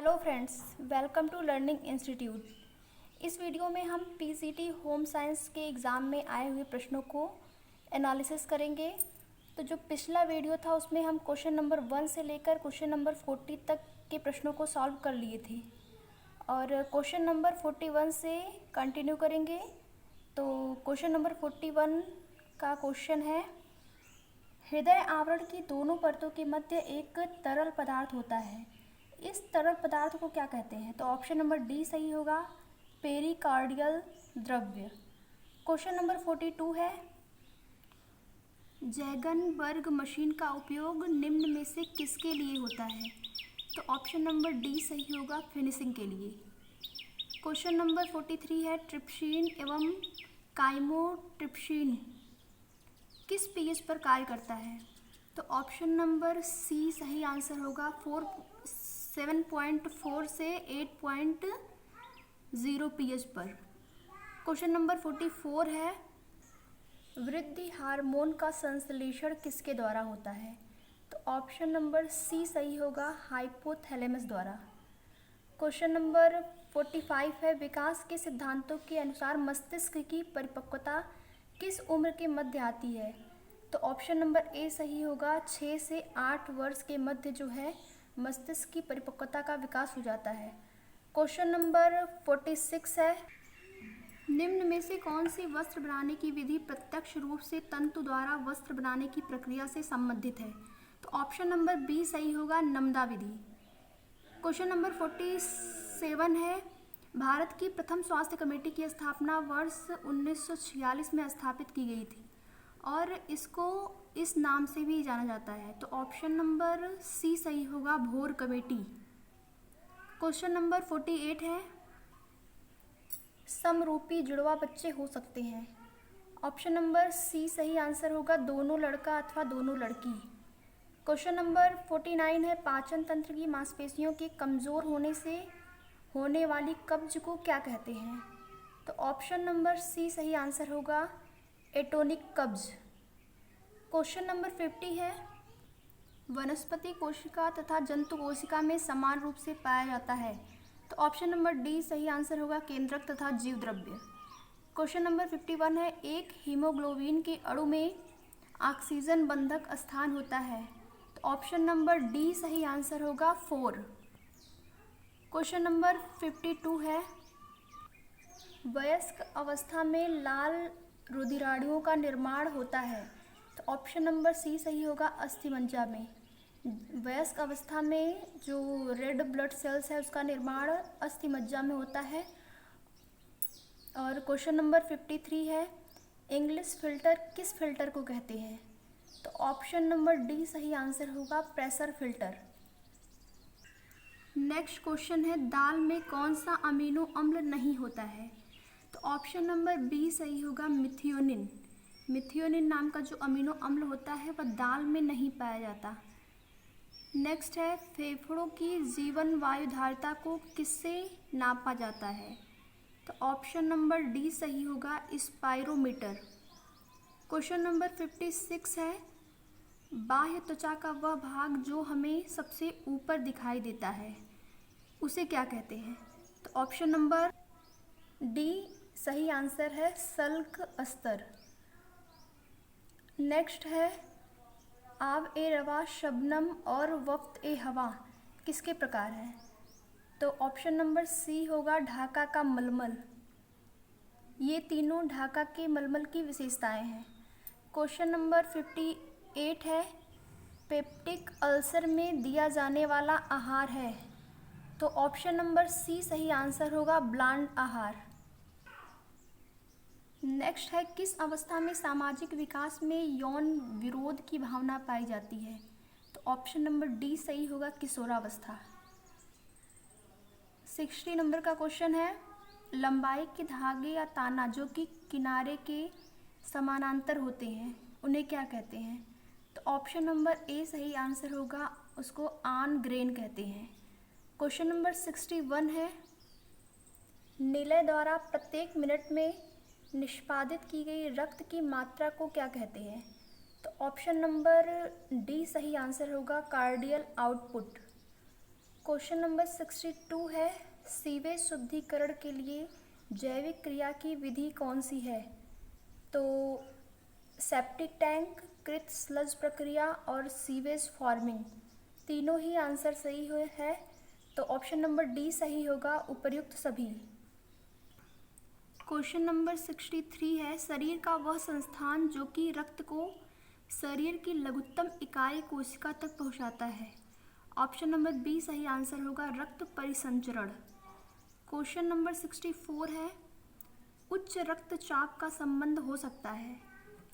Hello friends, welcome to learning institute. इस video में हम पीसीटी होम साइंस के एग्ज़ाम में आए हुए प्रश्नों को एनालिसिस करेंगे। तो जो पिछला वीडियो था उसमें हम क्वेश्चन नंबर 1 से लेकर क्वेश्चन नंबर 40 तक के प्रश्नों को सॉल्व कर लिए थे और क्वेश्चन नंबर 41 से कंटिन्यू करेंगे। तो क्वेश्चन नंबर 41 का क्वेश्चन है, हृदय आवरण की दोनों परतों के मध्य एक तरल पदार्थ होता है, इस तरल पदार्थ को क्या कहते हैं? तो ऑप्शन नंबर डी सही होगा, पेरिकार्डियल द्रव्य। क्वेश्चन नंबर 42 है, जैगनबर्ग मशीन का उपयोग निम्न में से किसके लिए होता है? तो ऑप्शन नंबर डी सही होगा, फिनिशिंग के लिए। क्वेश्चन नंबर 43 है, ट्रिप्सिन एवं काइमोट्रिप्सिन किस पीएच पर कार्य करता है? तो ऑप्शन नंबर सी सही आंसर होगा, 7.4 से 8.0 पीएच पर। क्वेश्चन नंबर 44 है, वृद्धि हार्मोन का संश्लेषण किसके द्वारा होता है? तो ऑप्शन नंबर सी सही होगा, हाइपोथैलेमस द्वारा। क्वेश्चन नंबर 45 है, विकास के सिद्धांतों के अनुसार मस्तिष्क की परिपक्वता किस उम्र के मध्य आती है? तो ऑप्शन नंबर ए सही होगा, 6 से 8 वर्ष के मध्य जो है मस्तिष्क की परिपक्वता का विकास हो जाता है। क्वेश्चन नंबर 46 है, निम्न में से कौन सी वस्त्र बनाने की विधि प्रत्यक्ष रूप से तंतु द्वारा वस्त्र बनाने की प्रक्रिया से संबंधित है? तो ऑप्शन नंबर बी सही होगा, नम्दा विधि। क्वेश्चन नंबर 47 है, भारत की प्रथम स्वास्थ्य कमेटी की स्थापना वर्ष 1946 में स्थापित की गई थी और इसको इस नाम से भी जाना जाता है। तो ऑप्शन नंबर सी सही होगा, भोर कमेटी। क्वेश्चन नंबर 48 है, समरूपी जुड़वा बच्चे हो सकते हैं? ऑप्शन नंबर सी सही आंसर होगा, दोनों लड़का अथवा दोनों लड़की। क्वेश्चन नंबर 49 है, पाचन तंत्र की मांसपेशियों के कमज़ोर होने से होने वाली कब्ज को क्या कहते हैं? तो ऑप्शन नंबर सी सही आंसर होगा, एटोनिक कब्ज। क्वेश्चन नंबर 50 है, वनस्पति कोशिका तथा जंतु कोशिका में समान रूप से पाया जाता है? तो ऑप्शन नंबर डी सही आंसर होगा, केंद्रक तथा जीव द्रव्य। क्वेश्चन नंबर 51 है, एक हीमोग्लोबिन के अणु में ऑक्सीजन बंधक स्थान होता है? तो ऑप्शन नंबर डी सही आंसर होगा, 4। क्वेश्चन नंबर 52 है, वयस्क अवस्था में लाल रुधिराणुओं का निर्माण होता है? तो ऑप्शन नंबर सी सही होगा, अस्थिमज्जा में। वयस्क अवस्था में जो रेड ब्लड सेल्स है उसका निर्माण अस्थिमज्जा में होता है। और क्वेश्चन नंबर 53 है, इंग्लिश फिल्टर किस फिल्टर को कहते हैं? तो ऑप्शन नंबर डी सही आंसर होगा, प्रेशर फिल्टर। नेक्स्ट क्वेश्चन है, दाल में कौन सा अमीनो अम्ल नहीं होता है? तो ऑप्शन नंबर बी सही होगा, मिथियोनिन। मिथियोनिन नाम का जो अमीनो अम्ल होता है वह दाल में नहीं पाया जाता। नेक्स्ट है, फेफड़ों की जीवन वायुधारिता को किससे नापा जाता है? तो ऑप्शन नंबर डी सही होगा, स्पाइरोमीटर। क्वेश्चन नंबर 56 है, बाह्य त्वचा का वह भाग जो हमें सबसे ऊपर दिखाई देता है उसे क्या कहते हैं? तो ऑप्शन नंबर डी सही आंसर है, सल्क अस्तर। नेक्स्ट है, आब ए रवा, शबनम और वफ्त ए हवा किसके प्रकार हैं? तो ऑप्शन नंबर सी होगा, ढाका का मलमल। ये तीनों ढाका के मलमल की विशेषताएं हैं। क्वेश्चन नंबर 58 है, पेप्टिक अल्सर में दिया जाने वाला आहार है? तो ऑप्शन नंबर सी सही आंसर होगा, ब्लांड आहार। नेक्स्ट है, किस अवस्था में सामाजिक विकास में यौन विरोध की भावना पाई जाती है? तो ऑप्शन नंबर डी सही होगा, किशोरावस्था। 60 नंबर का क्वेश्चन है, लंबाई के धागे या ताना जो कि किनारे के समानांतर होते हैं उन्हें क्या कहते हैं? तो ऑप्शन नंबर ए सही आंसर होगा, उसको आन ग्रेन कहते हैं। क्वेश्चन नंबर 61 है, निलय द्वारा प्रत्येक मिनट में निष्पादित की गई रक्त की मात्रा को क्या कहते हैं? तो ऑप्शन नंबर डी सही आंसर होगा, कार्डियल आउटपुट। क्वेश्चन नंबर 62 है, सीवेज शुद्धिकरण के लिए जैविक क्रिया की विधि कौन सी है? तो सेप्टिक टैंक, कृत स्लज प्रक्रिया और सीवेज फार्मिंग, तीनों ही आंसर सही हुए है। तो ऑप्शन नंबर डी सही होगा, उपर्युक्त सभी। क्वेश्चन नंबर 63 है, शरीर का वह संस्थान जो कि रक्त को शरीर की लघुत्तम इकाई कोशिका तक पहुंचाता है। ऑप्शन नंबर बी सही आंसर होगा, रक्त परिसंचरण। क्वेश्चन नंबर 64 है, उच्च रक्तचाप का संबंध हो सकता है।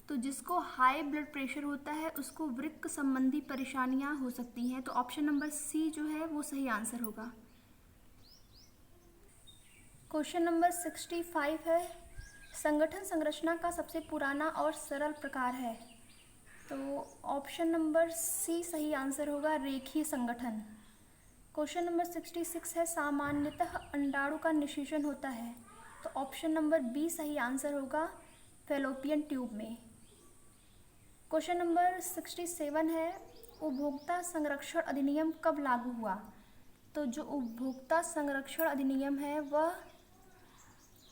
तो जिसको हाई ब्लड प्रेशर होता है उसको वृक्क संबंधी परेशानियां हो सकती हैं। तो ऑप्शन नंबर सी जो है वो सही आंसर होगा। क्वेश्चन नंबर 65 है, संगठन संरचना का सबसे पुराना और सरल प्रकार है। तो ऑप्शन नंबर सी सही आंसर होगा, रेखीय संगठन। क्वेश्चन नंबर 66 है, सामान्यतः अंडाणु का निषेचन होता है। तो ऑप्शन नंबर बी सही आंसर होगा, फैलोपियन ट्यूब में। क्वेश्चन नंबर 67 है, उपभोक्ता संरक्षण अधिनियम कब लागू हुआ? तो जो उपभोक्ता संरक्षण अधिनियम है वह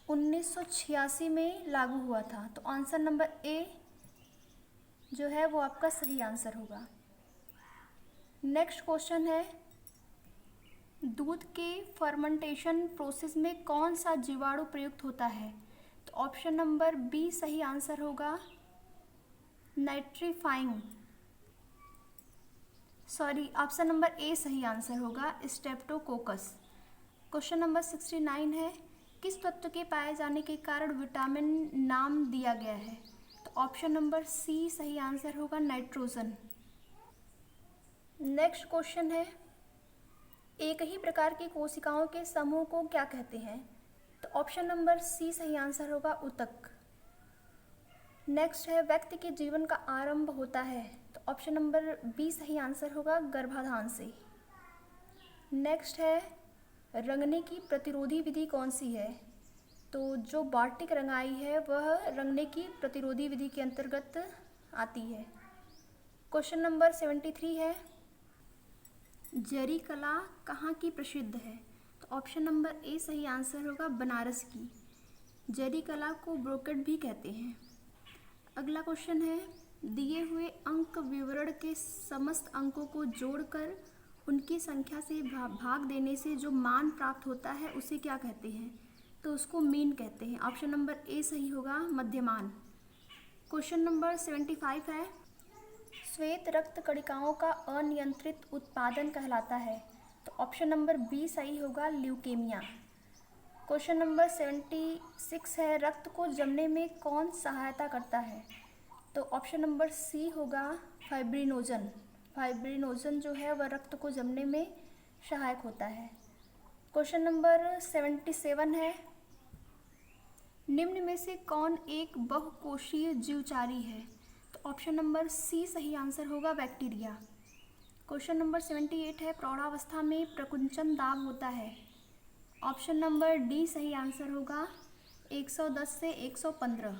1986 में लागू हुआ था। तो आंसर नंबर ए जो है वो आपका सही आंसर होगा। नेक्स्ट क्वेश्चन है, दूध के फर्मेंटेशन प्रोसेस में कौन सा जीवाणु प्रयुक्त होता है? तो ऑप्शन नंबर बी सही आंसर होगा, नाइट्रीफाइंग, ऑप्शन नंबर ए सही आंसर होगा, स्ट्रेप्टोकोकस। क्वेश्चन नंबर 69 है, किस तत्व के पाए जाने के कारण विटामिन नाम दिया गया है? तो ऑप्शन नंबर सी सही आंसर होगा, नाइट्रोजन। नेक्स्ट क्वेश्चन है, एक ही प्रकार की कोशिकाओं के समूह को क्या कहते हैं? तो ऑप्शन नंबर सी सही आंसर होगा, ऊतक। नेक्स्ट है, व्यक्ति के जीवन का आरंभ होता है। तो ऑप्शन नंबर बी सही आंसर होगा, गर्भाधान से। नेक्स्ट है, रंगने की प्रतिरोधी विधि कौन सी है? तो जो बार्टिक रंगाई है वह रंगने की प्रतिरोधी विधि के अंतर्गत आती है। क्वेश्चन नंबर 73 है, जरी कला कहाँ की प्रसिद्ध है? तो ऑप्शन नंबर ए सही आंसर होगा, बनारस की। जरी कला को ब्रोकेट भी कहते हैं। अगला क्वेश्चन है, दिए हुए अंक विवरण के समस्त अंकों को जोड़कर उनकी संख्या से भाग देने से जो मान प्राप्त होता है उसे क्या कहते हैं? तो उसको मीन कहते हैं। ऑप्शन नंबर ए सही होगा, मध्यमान। क्वेश्चन नंबर 75 है, श्वेत रक्त कणिकाओं का अनियंत्रित उत्पादन कहलाता है। तो ऑप्शन नंबर बी सही होगा, ल्यूकेमिया। क्वेश्चन नंबर 76 है, रक्त को जमने में कौन सहायता करता है? तो ऑप्शन नंबर सी होगा, फाइब्रिनोजन। फाइब्रिनोजन जो है वह रक्त को जमने में सहायक होता है। क्वेश्चन नंबर 77 है, निम्न में से कौन एक बहुकोशीय जीवचारी है? तो ऑप्शन नंबर सी सही आंसर होगा, बैक्टीरिया। क्वेश्चन नंबर 78 है, प्रौढ़ावस्था में प्रकुंचन दाब होता है। ऑप्शन नंबर डी सही आंसर होगा, 110 से 115।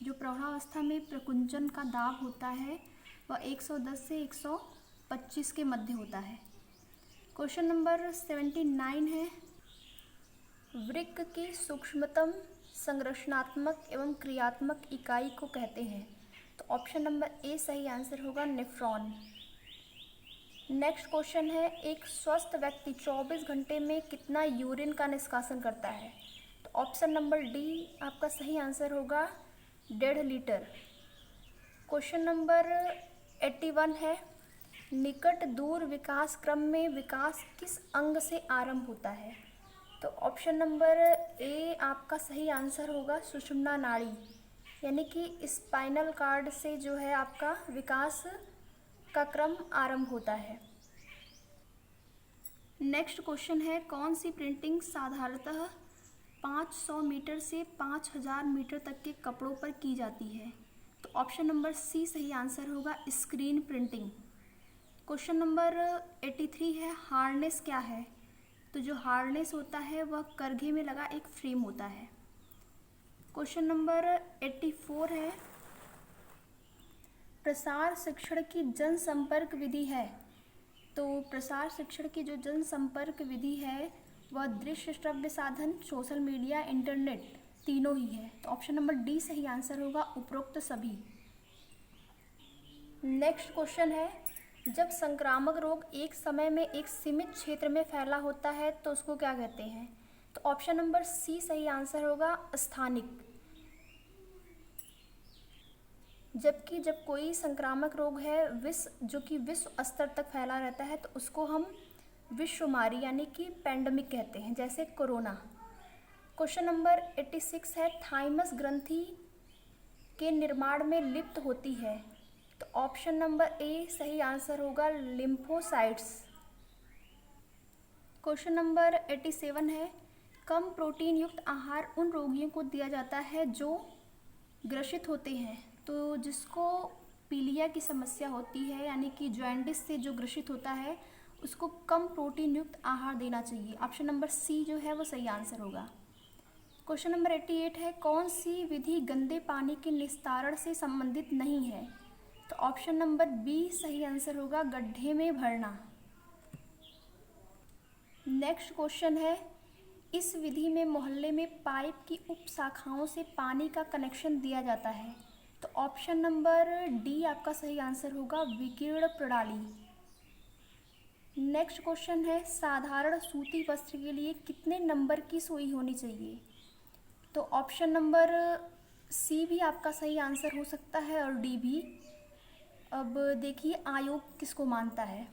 जो प्रौढ़ावस्था में प्रकुंचन का दाब होता है वह 110 से 125 के मध्य होता है। क्वेश्चन नंबर 79 है, वृक्क की सूक्ष्मतम संरचनात्मक एवं क्रियात्मक इकाई को कहते हैं। तो ऑप्शन नंबर ए सही आंसर होगा, नेफ्रॉन। नेक्स्ट क्वेश्चन है, एक स्वस्थ व्यक्ति 24 घंटे में कितना यूरिन का निष्कासन करता है? तो ऑप्शन नंबर डी आपका सही आंसर होगा, 1.5 लीटर। क्वेश्चन नंबर 81 है, निकट दूर विकास क्रम में विकास किस अंग से आरंभ होता है? तो ऑप्शन नंबर ए आपका सही आंसर होगा, सुषुम्ना नाड़ी, यानी कि स्पाइनल कार्ड से जो है आपका विकास का क्रम आरंभ होता है। नेक्स्ट क्वेश्चन है, कौन सी प्रिंटिंग साधारणतः 500 मीटर से 5000 मीटर तक के कपड़ों पर की जाती है? तो ऑप्शन नंबर सी सही आंसर होगा, स्क्रीन प्रिंटिंग। क्वेश्चन नंबर 83 है, हार्नेस क्या है? तो जो हार्नेस होता है वह करघे में लगा एक फ्रेम होता है। क्वेश्चन नंबर 84 है, प्रसार शिक्षण की जनसंपर्क विधि है। तो प्रसार शिक्षण की जो जनसंपर्क विधि है वह दृश्य श्रव्य साधन, सोशल मीडिया, इंटरनेट, तीनों ही है। तो ऑप्शन नंबर डी सही आंसर होगा, उपरोक्त सभी। नेक्स्ट क्वेश्चन है, जब संक्रामक रोग एक समय में एक सीमित क्षेत्र में फैला होता है तो उसको क्या कहते हैं? तो ऑप्शन नंबर सी सही आंसर होगा, स्थानिक। जबकि जब कोई संक्रामक रोग है जो कि विश्व स्तर तक फैला रहता है तो उसको हम विश्वमारी यानी कि पैंडमिक कहते हैं, जैसे कोरोना। क्वेश्चन नंबर 86 है, थाइमस ग्रंथि के निर्माण में लिप्त होती है। तो ऑप्शन नंबर ए सही आंसर होगा, लिम्फोसाइट्स। क्वेश्चन नंबर 87 है, कम प्रोटीन युक्त आहार उन रोगियों को दिया जाता है जो ग्रसित होते हैं। तो जिसको पीलिया की समस्या होती है यानी कि जॉन्डिस से जो ग्रसित होता है उसको कम प्रोटीन युक्त आहार देना चाहिए। ऑप्शन नंबर सी जो है वो सही आंसर होगा। क्वेश्चन नंबर 88 है, कौन सी विधि गंदे पानी के निस्तारण से संबंधित नहीं है? तो ऑप्शन नंबर बी सही आंसर होगा, गड्ढे में भरना। नेक्स्ट क्वेश्चन है, इस विधि में मोहल्ले में पाइप की उप शाखाओं से पानी का कनेक्शन दिया जाता है। तो ऑप्शन नंबर डी आपका सही आंसर होगा, विकिरण प्रणाली। नेक्स्ट क्वेश्चन है, साधारण सूती वस्त्र के लिए कितने नंबर की सुई होनी चाहिए? तो ऑप्शन नंबर सी भी आपका सही आंसर हो सकता है और डी भी। अब देखिए आयोग किसको मानता है।